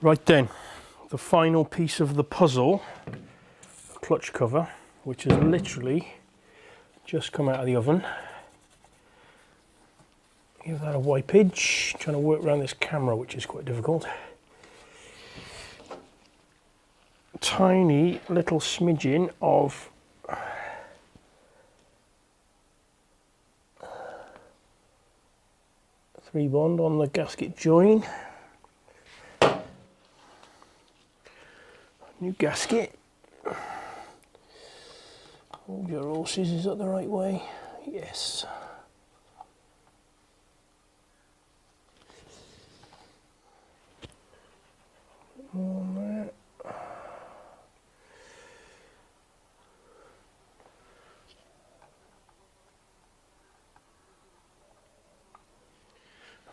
Right then, the final piece of the puzzle, clutch cover, which has literally just come out of the oven. Give that a wipeage, trying to work around this camera, which is quite difficult. Tiny little smidgen of three bond on the gasket join. New gasket. Hold your horses, is that the right way? Yes. On there.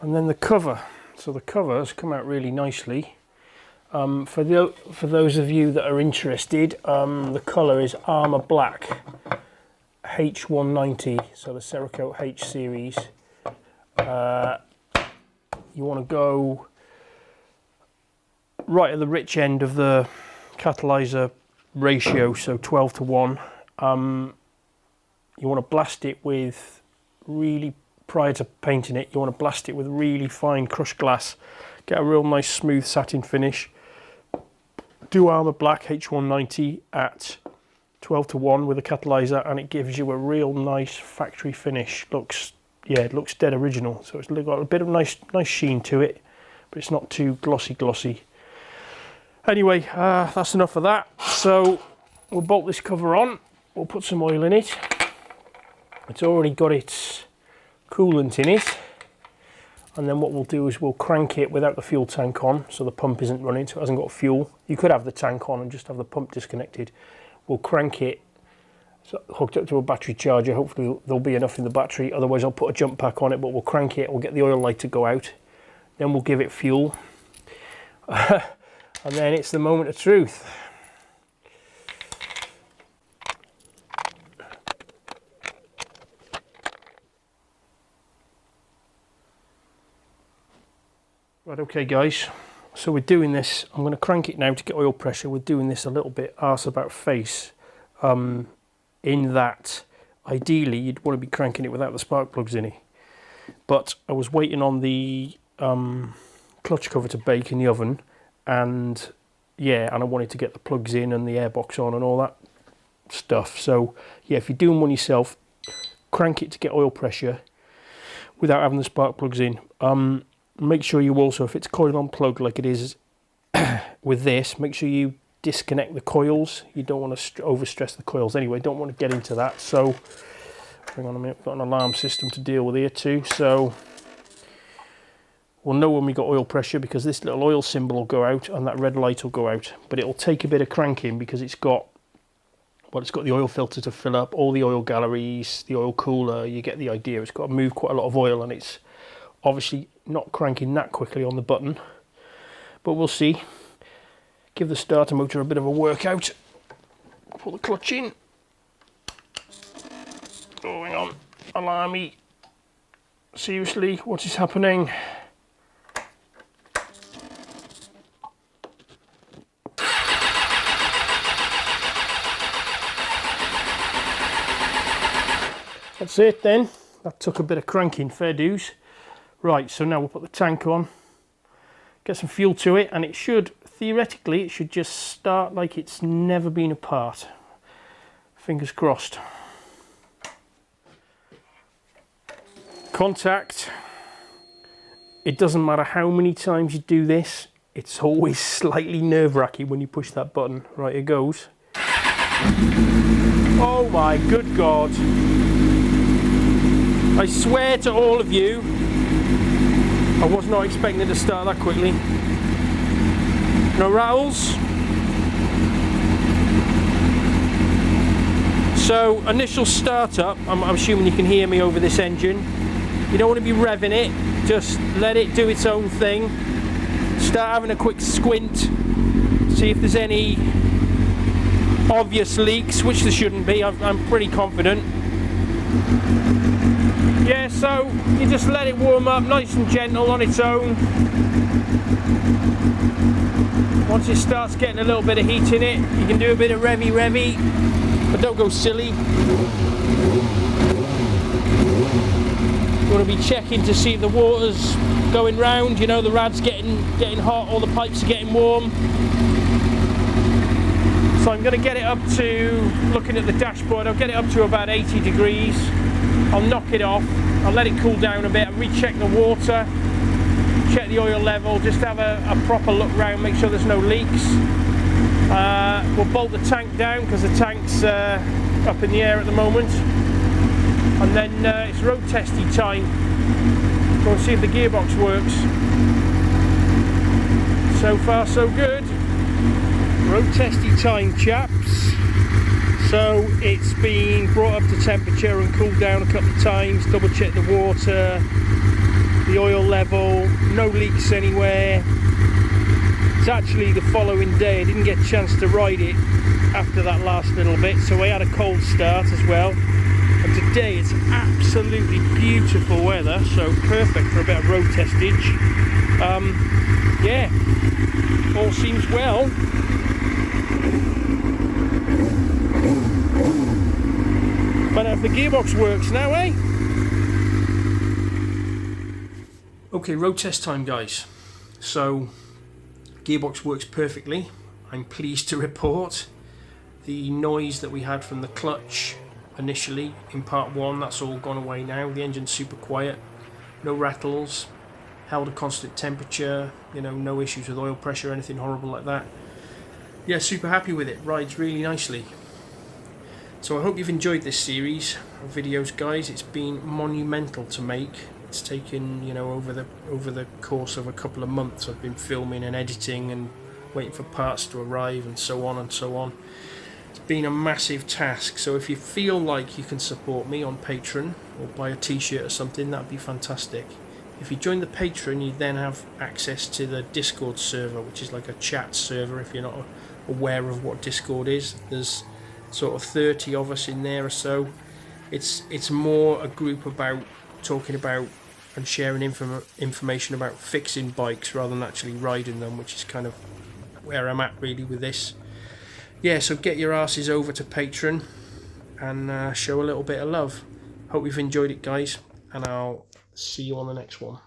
And then the cover. So the cover has come out really nicely. For those of you that are interested, the colour is Armour Black H190, so the Cerakote H series. You want to go right at the rich end of the catalyzer ratio, so 12 to 1. You want to blast it with really, prior to painting it, you want to blast it with really fine crushed glass. Get a real nice smooth satin finish. Do Armour Black H190 at 12 to 1 with a catalyzer, and it gives you a real nice factory finish. It looks dead original. So it's got a bit of nice sheen to it, but it's not too glossy. Anyway, that's enough of that. So we'll bolt this cover on. We'll put some oil in it. It's already got its coolant in it. And then what we'll do is we'll crank it without the fuel tank on, so the pump isn't running, so it hasn't got fuel. You could have the tank on and just have the pump disconnected. We'll crank it so hooked up to a battery charger. Hopefully there'll be enough in the battery, otherwise I'll put a jump pack on it, but we'll crank it, we'll get the oil light to go out, then we'll give it fuel. And then it's the moment of truth. Right, okay guys, so we're doing this, I'm going to crank it now to get oil pressure. We're doing this a little bit arse about face, in that ideally you'd want to be cranking it without the spark plugs in it. But I was waiting on the clutch cover to bake in the oven, and I wanted to get the plugs in and the airbox on and all that stuff. So yeah, if you're doing one yourself, crank it to get oil pressure without having the spark plugs in. Make sure you also, if it's coil on plug like it is with this, make sure you disconnect the coils. You don't want to overstress the coils anyway, don't want to get into that. So hang on a minute, we've got an alarm system to deal with here too. So we'll know when we got oil pressure because this little oil symbol will go out and that red light will go out, but it'll take a bit of cranking because it's got the oil filter to fill up, all the oil galleries, the oil cooler. You get the idea. It's got to move quite a lot of oil, and it's obviously not cranking that quickly on the button, but we'll see. Give the starter motor a bit of a workout. Put the clutch in. Oh, hang on. Alarmy. Seriously, what is happening? That's it then. That took a bit of cranking, fair dues. Right, so now we'll put the tank on, get some fuel to it, and it should, theoretically, it should just start like it's never been apart. Fingers crossed. Contact. It doesn't matter how many times you do this, it's always slightly nerve-wracking when you push that button. Right, it goes. Oh my good God. I swear to all of you, I was not expecting it to start that quickly. No rattles. So initial startup, I'm assuming you can hear me over this engine. You don't want to be revving it, just let it do its own thing. Start having a quick squint, see if there's any obvious leaks, which there shouldn't be. I'm pretty confident. Yeah, so you just let it warm up nice and gentle on its own. Once it starts getting a little bit of heat in it, you can do a bit of revvy, but don't go silly. You want to be checking to see if the water's going round, you know, the rad's getting hot, all the pipes are getting warm. So I'm going to get it up to, looking at the dashboard, I'll get it up to about 80 degrees. I'll knock it off, I'll let it cool down a bit, I'll recheck the water, check the oil level, just have a proper look round, make sure there's no leaks. We'll bolt the tank down because the tank's up in the air at the moment. And then it's road testing time. Go and see if the gearbox works. So far so good. Road testing time, chaps. So it's been brought up to temperature and cooled down a couple of times, double check the water, the oil level, no leaks anywhere. It's actually the following day, I didn't get a chance to ride it after that last little bit, so I had a cold start as well. And today it's absolutely beautiful weather, so perfect for a bit of road testage. Yeah, all seems well. Find out if the gearbox works now, eh? Okay, road test time, guys. So, gearbox works perfectly. I'm pleased to report. The noise that we had from the clutch initially in part one, that's all gone away now. The engine's super quiet, no rattles, held a constant temperature, you know, no issues with oil pressure, anything horrible like that. Yeah, super happy with it, rides really nicely. So I hope you've enjoyed this series of videos, guys. It's been monumental to make. It's taken, you know, over the course of a couple of months. I've been filming and editing and waiting for parts to arrive and so on and so on. It's been a massive task, so if you feel like you can support me on Patreon or buy a t-shirt or something, that'd be fantastic. If you join the Patreon, you then have access to the Discord server, which is like a chat server. If you're not aware of what Discord is, there's sort of 30 of us in there or so. It's more a group about talking about and sharing information about fixing bikes rather than actually riding them, which is kind of where I'm at really with this. Yeah, so get your asses over to Patreon and show a little bit of love. Hope you've enjoyed it, guys, and I'll see you on the next one.